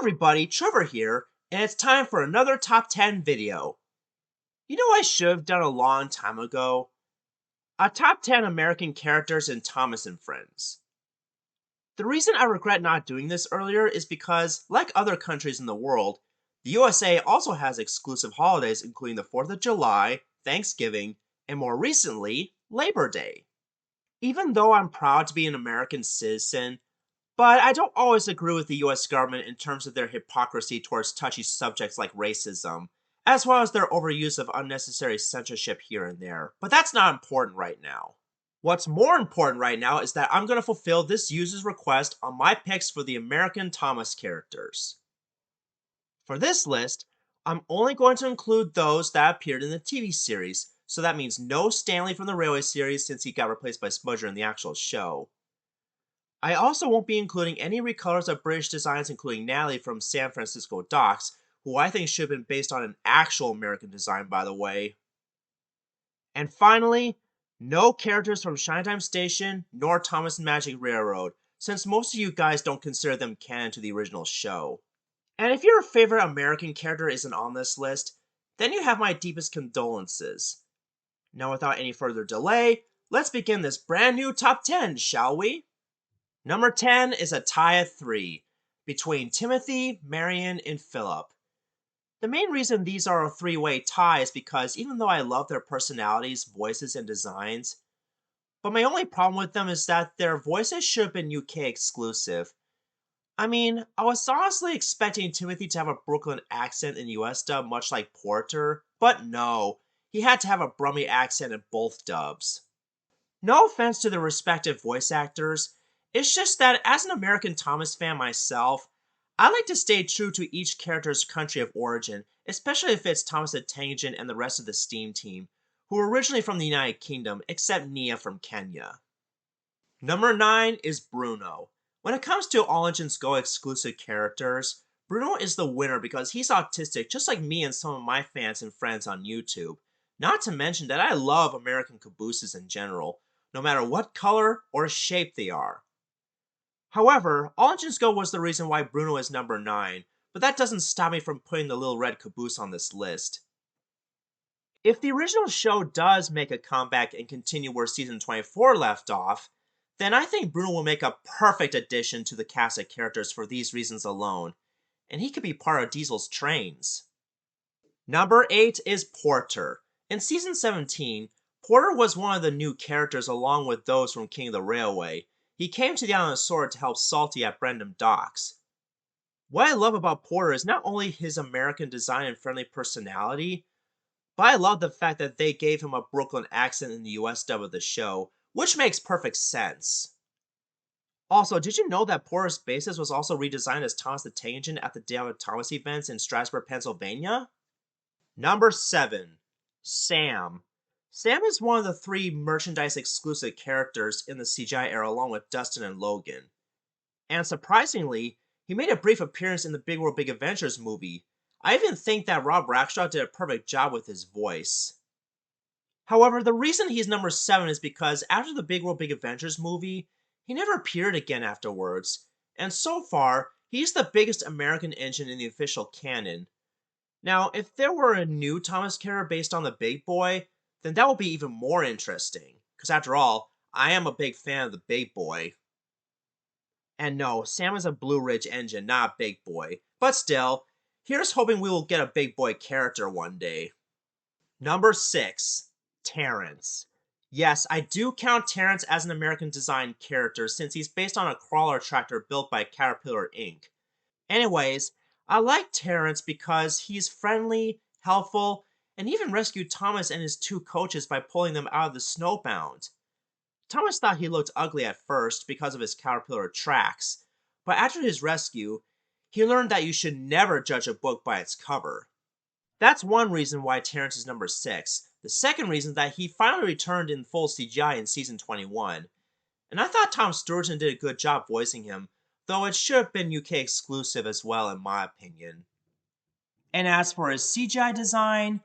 everybody, Trevor here, and it's time for another top 10 video. You know what I should have done a long time ago? A top 10 American characters in Thomas and Friends. The reason I regret not doing this earlier is because, like other countries in the world, the USA also has exclusive holidays including the 4th of July, Thanksgiving, and more recently, Labor Day. Even though I'm proud to be an American citizen, but I don't always agree with the US government in terms of their hypocrisy towards touchy subjects like racism, as well as their overuse of unnecessary censorship here and there. But that's not important right now. What's more important right now is that I'm going to fulfill this user's request on my picks for the American Thomas characters. For this list, I'm only going to include those that appeared in the TV series, so that means no Stanley from the Railway series since he got replaced by Smudger in the actual show. I also won't be including any recolors of British designs including Natalie from San Francisco Docks, who I think should have been based on an actual American design by the way. And finally, no characters from Shinetime Station nor Thomas and Magic Railroad, since most of you guys don't consider them canon to the original show. And if your favorite American character isn't on this list, then you have my deepest condolences. Now without any further delay, let's begin this brand new top 10, shall we? Number 10 is a tie of 3, between Timothy, Marion, and Philip. The main reason these are a three-way tie is because even though I love their personalities, voices, and designs, but my only problem with them is that their voices should have been UK exclusive. I mean, I was honestly expecting Timothy to have a Brooklyn accent in US dub much like Porter, but no, he had to have a Brummie accent in both dubs. No offense to the respective voice actors, it's just that as an American Thomas fan myself, I like to stay true to each character's country of origin, especially if it's Thomas the Tank Engine and the rest of the Steam team, who are originally from the United Kingdom, except Nia from Kenya. Number 9 is Bruno. When it comes to All Engines Go exclusive characters, Bruno is the winner because he's autistic just like me and some of my fans and friends on YouTube. Not to mention that I love American cabooses in general, no matter what color or shape they are. However, All Engines Go was the reason why Bruno is number 9, but that doesn't stop me from putting the little red caboose on this list. If the original show does make a comeback and continue where season 24 left off, then I think Bruno will make a perfect addition to the cast of characters for these reasons alone, and he could be part of Diesel's trains. Number 8 is Porter. In season 17, Porter was one of the new characters along with those from King of the Railway. He came to the Island of Sword to help Salty at Brendam Docks. What I love about Porter is not only his American design and friendly personality, but I love the fact that they gave him a Brooklyn accent in the US dub of the show, which makes perfect sense. Also, did you know that Porter's basis was also redesigned as Thomas the Tank Engine at the David Thomas events in Strasburg, Pennsylvania? Number 7. Sam. Sam is one of the 3 merchandise exclusive characters in the CGI era along with Dustin and Logan. And surprisingly, he made a brief appearance in the Big World Big Adventures movie. I even think that Rob Rackshaw did a perfect job with his voice. However, the reason he's number 7 is because after the Big World Big Adventures movie, he never appeared again afterwards, and so far, he's the biggest American engine in the official canon. Now, if there were a new Thomas character based on the Big Boy, then that would be even more interesting, because after all, I am a big fan of the Big Boy. And no, Sam is a Blue Ridge engine, not a Big Boy, but still, here's hoping we will get a Big Boy character one day. Number 6. Terence. Yes, I do count Terence as an American designed character since he's based on a crawler tractor built by Caterpillar Inc. Anyways, I like Terence because he's friendly, helpful, and even rescued Thomas and his 2 coaches by pulling them out of the snowbound. Thomas thought he looked ugly at first because of his Caterpillar tracks, but after his rescue, he learned that you should never judge a book by its cover. That's one reason why Terence is number 6. The second reason is that he finally returned in full CGI in season 21. And I thought Tom Sturgeon did a good job voicing him, though it should have been UK exclusive as well in my opinion. And as for his CGI design,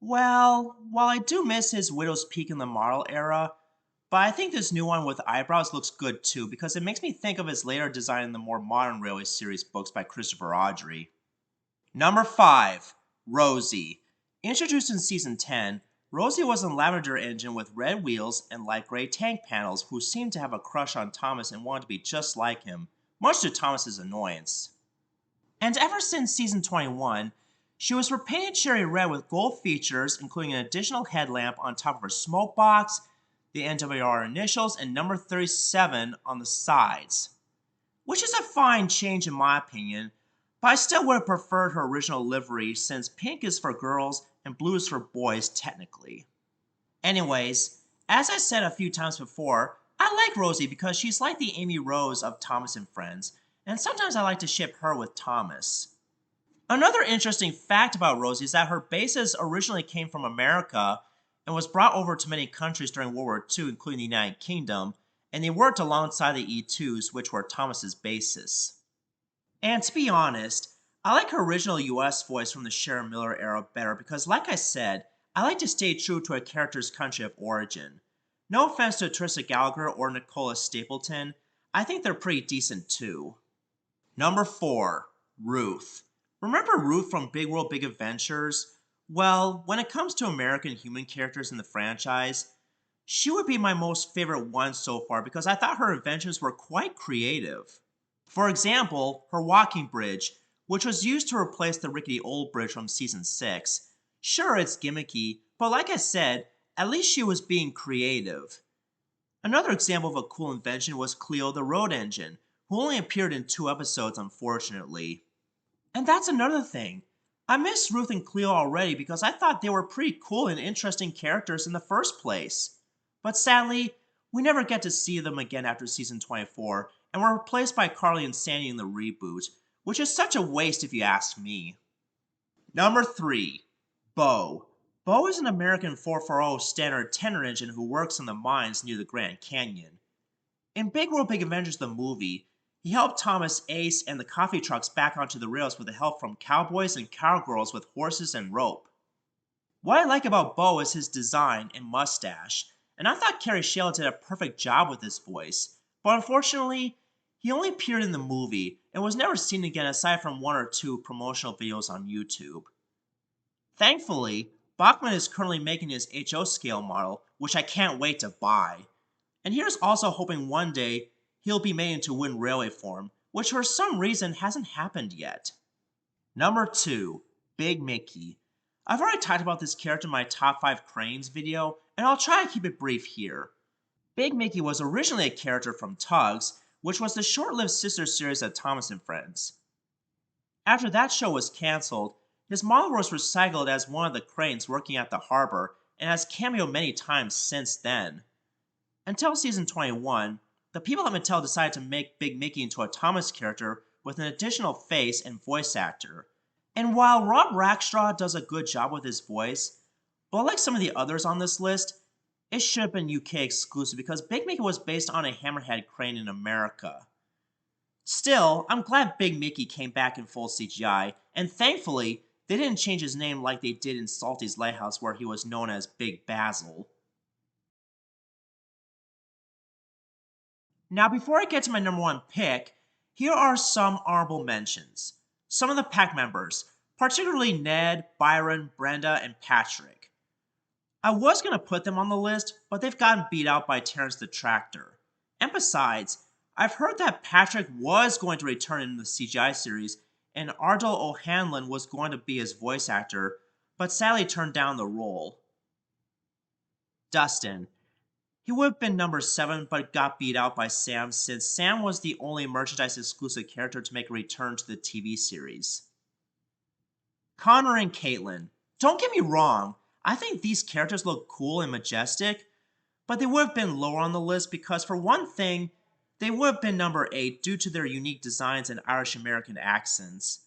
well, while I do miss his Widow's Peak in the Marvel era, But I think this new one with eyebrows looks good too because it makes me think of his later design in the more modern Railway series books by Christopher Audrey. Number 5. Rosie. Introduced in Season 10, Rosie was a lavender engine with red wheels and light gray tank panels who seemed to have a crush on Thomas and wanted to be just like him, much to Thomas's annoyance. And ever since Season 21, she was repainted cherry red with gold features, including an additional headlamp on top of her smoke box, the NWR initials, and number 37 on the sides. Which is a fine change in my opinion, but I still would have preferred her original livery since pink is for girls and blue is for boys technically. Anyways, as I said a few times before, I like Rosie because she's like the Amy Rose of Thomas and Friends, and sometimes I like to ship her with Thomas. Another interesting fact about Rosie is that her basis originally came from America and was brought over to many countries during World War II, including the United Kingdom, and they worked alongside the E2s, which were Thomas's bases. And to be honest, I like her original US voice from the Sharon Miller era better because, like I said, I like to stay true to a character's country of origin. No offense to Trissa Gallagher or Nicola Stapleton, I think they're pretty decent too. Number 4. Ruth. Remember Ruth from Big World Big Adventures? Well, when it comes to American human characters in the franchise, she would be my most favorite one so far because I thought her adventures were quite creative. For example, her walking bridge, which was used to replace the rickety old bridge from Season 6. Sure, it's gimmicky, but like I said, at least she was being creative. Another example of a cool invention was Cleo the road engine, who only appeared in 2 episodes unfortunately. And that's another thing. I miss Ruth and Cleo already because I thought they were pretty cool and interesting characters in the first place. But sadly, we never get to see them again after Season 24, and were replaced by Carly and Sandy in the reboot, which is such a waste if you ask me. Number 3. Bo. Bo is an American 440 standard tenor engine who works in the mines near the Grand Canyon. In Big World Big Adventures the movie, he helped Thomas, Ace, and the coffee trucks back onto the rails with the help from cowboys and cowgirls with horses and rope. What I like about Bo is his design and mustache, and I thought Carrie Shayla did a perfect job with his voice, but unfortunately, he only appeared in the movie and was never seen again aside from 1 or 2 promotional videos on YouTube. Thankfully, Bachmann is currently making his HO scale model, which I can't wait to buy. And here's also hoping one day he'll be made into Wind Railway form, which for some reason hasn't happened yet. Number 2. Big Mickey. I've already talked about this character in my top 5 cranes video, and I'll try to keep it brief here. Big Mickey was originally a character from Tugs, which was the short-lived sister series of Thomas and Friends. After that show was cancelled, his model was recycled as one of the cranes working at the harbor and has cameoed many times since then. Until Season 21, the people at Mattel decided to make Big Mickey into a Thomas character with an additional face and voice actor. And while Rob Rackstraw does a good job with his voice, but like some of the others on this list, it should have been UK exclusive because Big Mickey was based on a hammerhead crane in America. Still, I'm glad Big Mickey came back in full CGI, and thankfully, they didn't change his name like they did in Salty's Lighthouse where he was known as Big Basil. Now, before I get to my number 1 pick, here are some honorable mentions. Some of the pack members, particularly Ned, Byron, Brenda, and Patrick. I was going to put them on the list, but they've gotten beat out by Terence the Tractor. And besides, I've heard that Patrick was going to return in the CGI series, and Ardell O'Hanlon was going to be his voice actor, but sadly turned down the role. Dustin. He would have been number 7 but got beat out by Sam since Sam was the only merchandise exclusive character to make a return to the TV series. Connor and Caitlin. Don't get me wrong, I think these characters look cool and majestic, but they would have been lower on the list because for one thing, they would have been number 8 due to their unique designs and Irish American accents.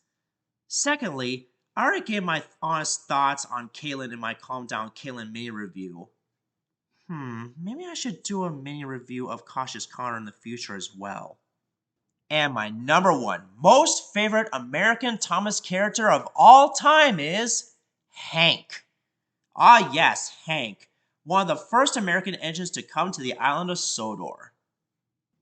Secondly, I already gave my honest thoughts on Caitlin in my Calm Down Caitlin mini review. Maybe I should do a mini review of Cautious Connor in the future as well. And my number 1 most favorite American Thomas character of all time is Hank. Ah yes, Hank. one of the first American engines to come to the island of Sodor.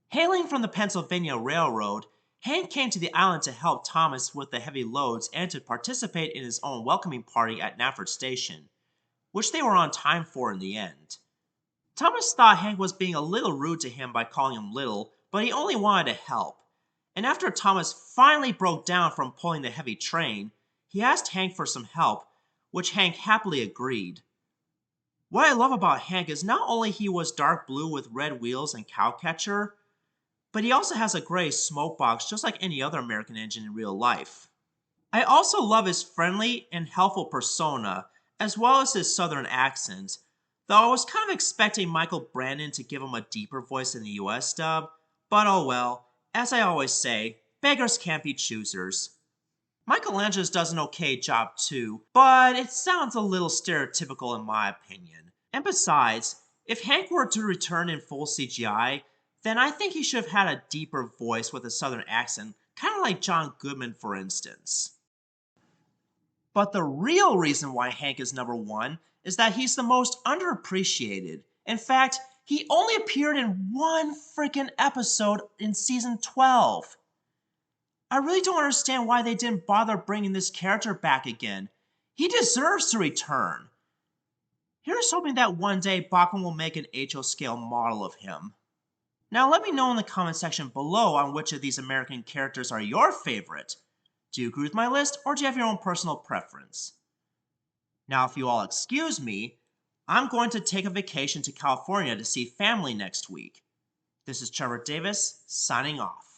Hailing from the Pennsylvania Railroad, Hank came to the island to help Thomas with the heavy loads and to participate in his own welcoming party at Knapford Station, which they were on time for in the end. Thomas thought Hank was being a little rude to him by calling him little, but he only wanted to help. And after Thomas finally broke down from pulling the heavy train, he asked Hank for some help, which Hank happily agreed. What I love about Hank is not only he was dark blue with red wheels and cowcatcher, but he also has a gray smoke box just like any other American engine in real life. I also love his friendly and helpful persona, as well as his southern accent, though I was kind of expecting Michael Brandon to give him a deeper voice in the US dub, but oh well, as I always say, beggars can't be choosers. Michelangelo's does an okay job too, but it sounds a little stereotypical in my opinion. And besides, if Hank were to return in full CGI, then I think he should have had a deeper voice with a southern accent, kind of like John Goodman for instance. But the real reason why Hank is number one is that he's the most underappreciated. In fact, he only appeared in one freaking episode in season 12. I really don't understand why they didn't bother bringing this character back again. He deserves to return. Here's hoping that one day Bachman will make an HO scale model of him. Now let me know in the comment section below on which of these American characters are your favorite. Do you agree with my list, or do you have your own personal preference? Now, if you all excuse me, I'm going to take a vacation to California to see family next week. This is Trevor Davis, signing off.